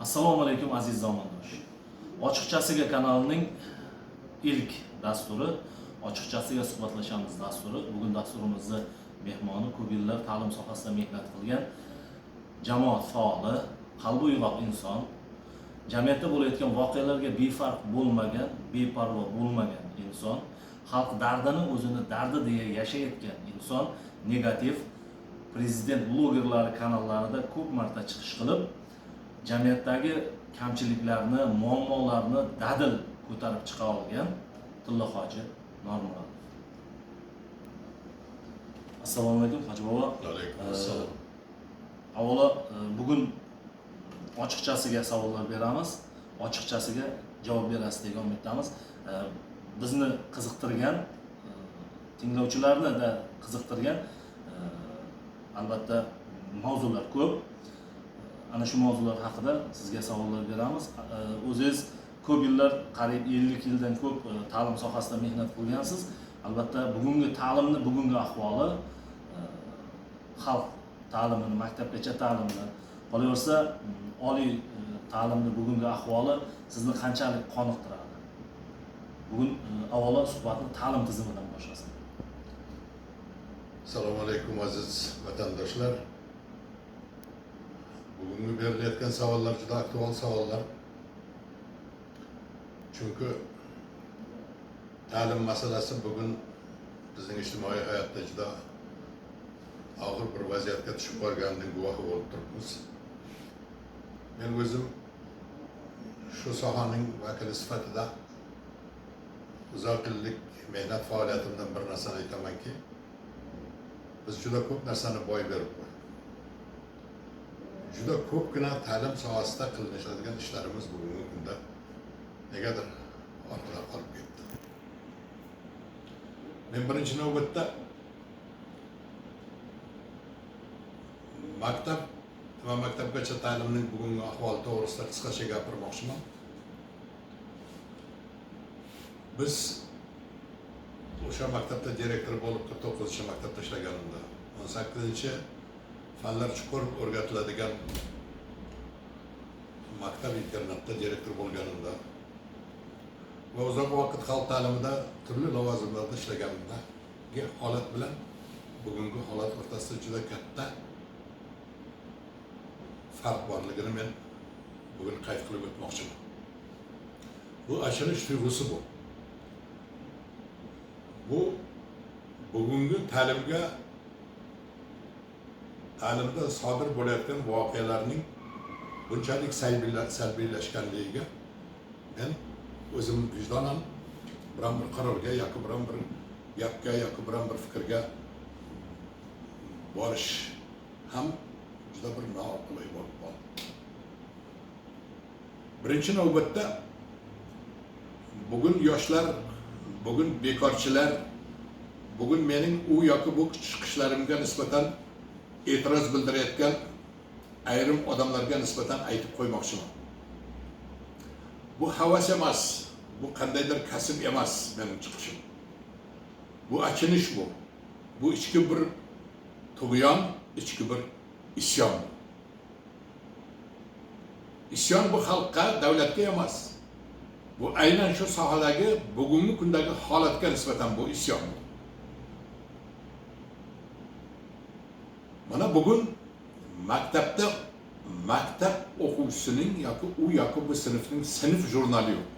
Assalomu alaykum aziz zamondosh. Ochiqchasiga kanalining ilk dasturi, ochiqchasiga suhbatlashamiz dasturi. Bugun dasturimizni mehmoni ko'p yillar ta'lim sohasida mehnat qilgan jamoat faoli, qalbi uyg'oq inson, jamiyatda bo'layotgan voqealarga befarq bo'lmagan, beparvo bo'lmagan inson, xalq dardini o'zini dardi deya yashayotgan inson, negativ prezident blogerlari kanallarida ko'p marta chiqish qilib, jamiyatdagi kamchiliklarni, muammolarni dadil ko'tarib chiqa olgan Tilla hoji Normurodov. Assalomu alaykum hoji bobo. Alaykum assalom. Avvalo bugun ochiqchasiga savollar beramiz, ochiqchasiga javob berasiz degan umiddamiz. Bizni qiziqtirgan, tinglovchilarni da qiziqtirgan albatta mavzular ko'p. Ana shu mavzular haqida sizga savollar beramiz. O'zingiz ko'p yillar, qariyb 50 yildan ko'p ta'lim sohasida mehnat qilgansiz. Albatta bugungi ta'limni, bugungi ahvoli, xalq ta'limini, maktabgacha ta'limni, qolaversa oliy ta'limni bugungi ahvoli sizni qanchalik qoniqtiradi? Bugun avvalo suhbatni ta'lim tizimidan boshlasak. Assalomu alaykum aziz vatandoshlar. Bugungi berilayotgan savollar juda aktual savollar. Chunki ta'lim masalasi bugun bizning ijtimoiy hayotda juda og'ir bir vaziyatga tushib qolganining guvohi bo'lib turibmiz. Men o'zim shu sohaning vakili sifatida uzoq yillik mehnat faoliyatimdan bir narsani aytamanki, biz juda ko'p narsani boy berib qo'ydik. Juda ko'pgina ta'lim sohasida qilinadigan ishlarimiz bugungi kunda negadir orqada qolib ketdi. Men birinchi navbatda maktab va maktabgacha ta'limning bugungi ahvoli to'g'risida qisqacha gapirmoqchiman. Biz o'sha maktabda direktor bo'lib 49-maktabda ishlaganimda, 18-fanlar chuqur o'rgatiladigan maktab internatda direktor bo'lganimda va uzoq vaqt xalq ta'limida turli lavozimlarda ishlaganimdagi holat bilan bugungi holat o'rtasida juda katta farq borligini men bugun qayd qilib o'tmoqchiman. Bu achinish tuyg'usi bu. Bu bugungi ta'limda sodir bo'layotgan voqealarning bunchalik salbiylashganligiga men o'zim vijdonan biron bir qarorga yoki biron bir gapga yoki biron bir fikrga borish ham juda bir noqulay bo'lib qoldi. Birinchi navbatda bugun yoshlar, bugun bekorchilar, bugun mening u yoki bu chiqishlarimga nisbatan e'tiroz bildirayotgan ayrim odamlarga nisbatan aytib qo'ymoqchiman. Bu havas emas, bu qandaydir kasb emas mening chiqishim. Bu achinish bu. Bu ichki bir tug'yon, ichki bir isyon. Isyon bu xalqqa, davlatga emas. Bu aynan shu sohadagi bugungi kundagi holatga nisbatan bu isyon. Mana bugun maktabda maktab o'quvchisining yoki u yoki bu sinfning sinf jurnali yo'q.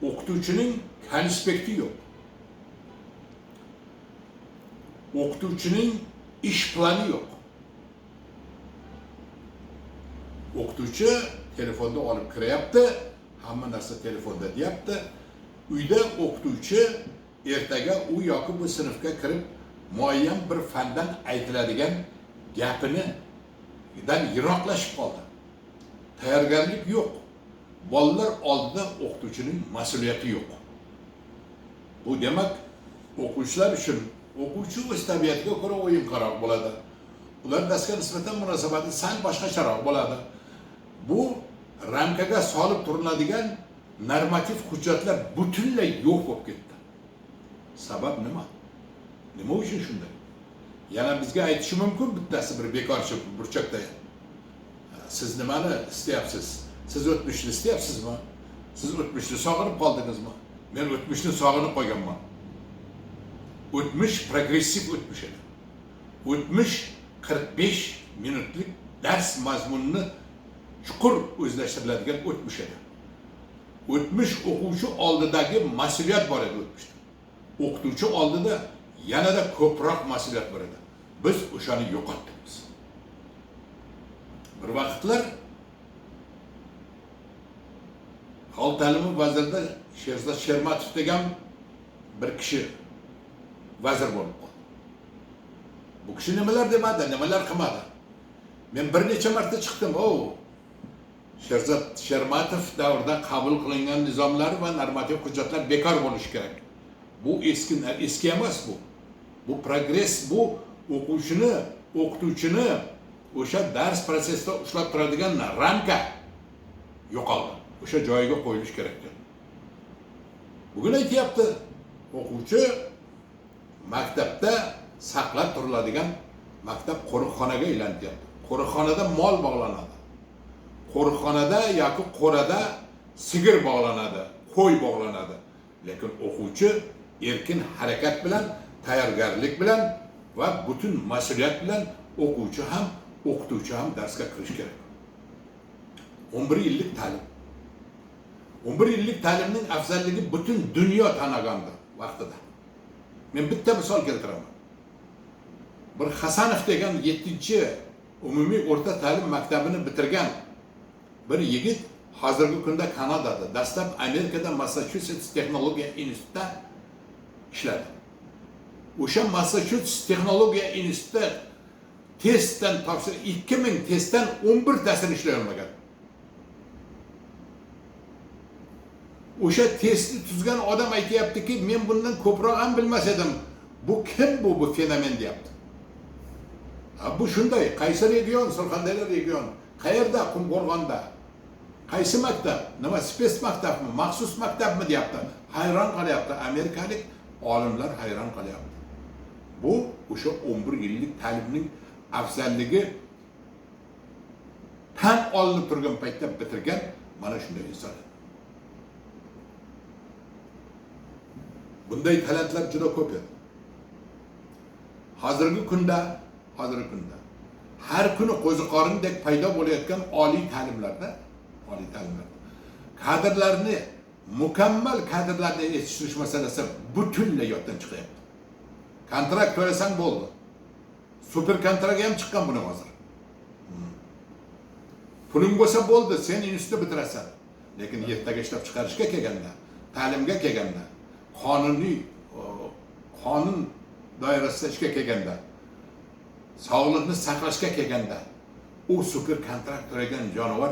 O'qituvchining konspekti yo'q. O'qituvchining ish plani yo'q. O'qituvchi telefonda olib kiryapti, hamma narsa telefonda deyapti. Uyda o'qituvchi ertaga u yoki bu sinfga kirib muayyan bir fandan aytiladigan gapinidan yiroqlashib qoldi. Tayyorgarlik yo'q. Bolalar oldida o'qituvchining mas'uliyati yo'q. Bu demak, o'quvchilar uchun o'quvchi o'z tabiatiga ko'ra o'yinqaroq bo'ladi. Ular darsga nisbatan munosabati sal boshqacharoq bo'ladi. Bu ramkaga solib turiladigan normativ hujjatlar butunlay yo'q bo'lib ketdi. Sabab nima? Nima uchun shunday? Yana bizga aytishi mumkin bittasi bir bekorchi burchakda. siz nimani istayapsiz? Siz o'tmishni istayapsizmi? Siz o'tmishni sog'inib qoldingizmi? Men o'tmishni sog'inib qo'yganman. O'tmish progressiv o'tmish edi. O'tmish 45 minutlik dars mazmunini chuqur o'zlashtiriladigan o'tmish edi. O'tmish o'quvchi oldidagi mas'uliyat bor edi o'tmishda. O'qituvchi oldida yanada ko'proq mas'uliyat bor edi. Biz o'shani yo'qotdik. Bir vaqtlar Xalq ta'limi vazirida Sherzod Shermatov degan bir kishi vazir bo'lib qoldi. Bu kishi nimalar demadi, nimalar qilmadi. Men bir necha marta chiqdim, Sherzod Shermatov davrida qabul qilingan nizomlar va normativ hujjatlar bekor bo'lishi kerak. Bu eski emas bu. Bu progress, bu o'qituvchini o'sha dars prosesida ushlab turadigan ramka yo'qoldi. O'sha joyiga qo'yilish kerak edi. Bugun aytyapti, o'quvchi maktabda saqlab turiladigan maktab qo'riqxonaga aylanyapti. Qo'riqxonada mol bog'lanadi. Qo'riqxonada yoki qo'rada sigir bog'lanadi, qo'y bog'lanadi. Lekin o'quvchi erkin harakat bilan, tayyorgarlik bilan va butun mas'uliyat bilan o'qituvchi ham darsga kirish kerak. 11 yillik ta'lim. 11 yillik ta'limning afzalligi butun dunyo tanagandi vaqtida. Men bitta misol keltiraman. Bir Hasanov degan 7-umumiy o'rta ta'lim maktabini bitirgan bir yigit hozirgi kunda Kanadada, dastlab Amerikada Massachusetts Texnologiya institutida ishladi. O'sha Massachusetts Texnologiya institutida testdan topshir 2000 testdan 11 tasini ishlay olmagan. O'sha testni tuzgan odam aytayaptiki, men bundan ko'proq ham bilmas edim. Bu kim bu fenomen deyapti. Bu shunday, qaysi region, Surxondaryo region, qayerda, Qumqo'rg'onda, qaysi maktab, nima spes maktabmi, maxsus maktabmi deyapti. Hayron qolyapti, amerikalik olimlar hayron qolyapti. Bu o'sha 11 yillik ta'limning afzalligi tan olinib turgan paytda bitirgan mana shunday inson. Bunday talantlar juda ko'p edi. Hozirgi kunda har kuni qo'ziqorindek paydo bo'layotgan oliy ta'limlarda kadrlarni, mukammal kadrlarni yetishtirish masalasi butunlay yoddan chiqyapti. Kontrakt to'lasang bo'ldi. Super kontrakt ham chiqqan buni hozir. Puling bo'lsa bo'ldi, sen institutni bitirasan. Lekin ertaga ishlab chiqarishga kelganda, ta'limga kelganda, qonun doirasida ishga kelganda, sog'liqni saqlashga kelganda, u super kontrakt to'lagan jonivor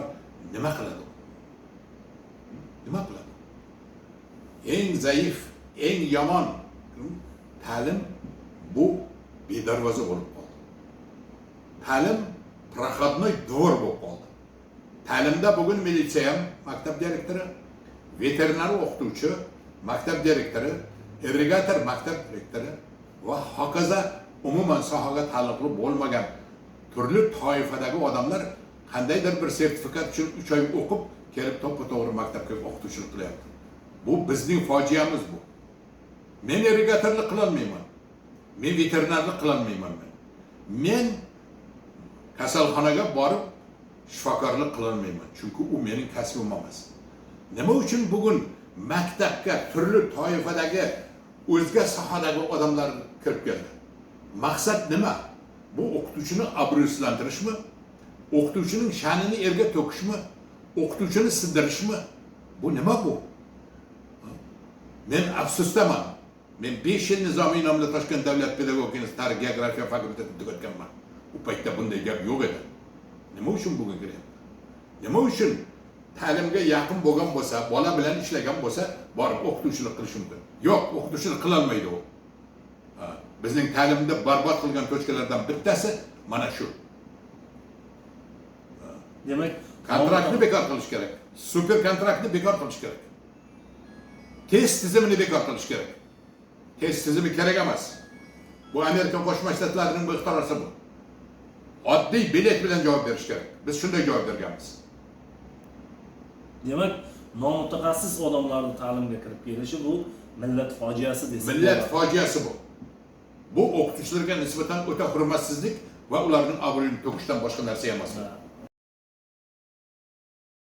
nima qiladi? Nima qiladi? Eng zaif, eng yomon ta'lim bu bedarvoza bo'lib qoldi. Ta'lim proxodnoy dvor bo'lib qoldi. Ta'limda bugun militsiya ham, maktab direktori, veterinar o'qituvchi, maktab direktori, irrigator maktab direktori va hokazo umuman sohaga taalluqli bo'lmagan turli toifadagi odamlar qandaydir bir sertifikat uchun 3 oy o'qib, kelib to'g'ri maktabga o'qituvchilik qilyapti. Bu bizning fojiamiz bu. Men irrigatorlik qila olmayman. Men veterinarlik qila olmayman. Men kasalxonaga borib shifokorlik qila olmayman. Chunki u mening kasbim emas. Nima uchun bugun maktabga turli toifadagi o'zga sohadagi odamlar kirib keldi? Maqsad nima? Bu o'qituvchini obro'sizlantirishmi? O'qituvchining sha'nini erga to'kishmi? O'qituvchini sindirishmi? Bu nima bu? Men afsusdaman. Men 5 yil nizomiy nomli Toshkent davlat pedagogika tarix geografiya fakultetini tugatganman. U paytda bunday gap yo'q edi. Nima uchun bugun kiryapti? Nima uchun ta'limga yaqin bo'lgan bo'lsa, bola bilan ishlagan bo'lsa, borib o'qituvchilik qilish mumkin? Yo'q, o'qituvchilik qila olmaydi u. Bizning ta'limda barbod qilgan tochkalardan bittasi mana shu. Demak, kontraktni bekor qilish kerak. Super kontraktni bekor qilish kerak. Test tizimini bekor qilish kerak. Test tizimi kerak emas. Bu Amerika Qo'shma Shtatlarining bu ixtirosi bu. oddiy bilet bilan javob berish kerak. Biz shunday javob berganmiz. Demak, nomutaxassis odamlarning ta'limga kirib kelishi bu millat fojiasi desak Millat bo'ladi. fojiasi bu. Bu o'qituvchilarga nisbatan o'ta hurmatsizlik va ularning obro'yini to'kishdan boshqa narsa emas. Ha.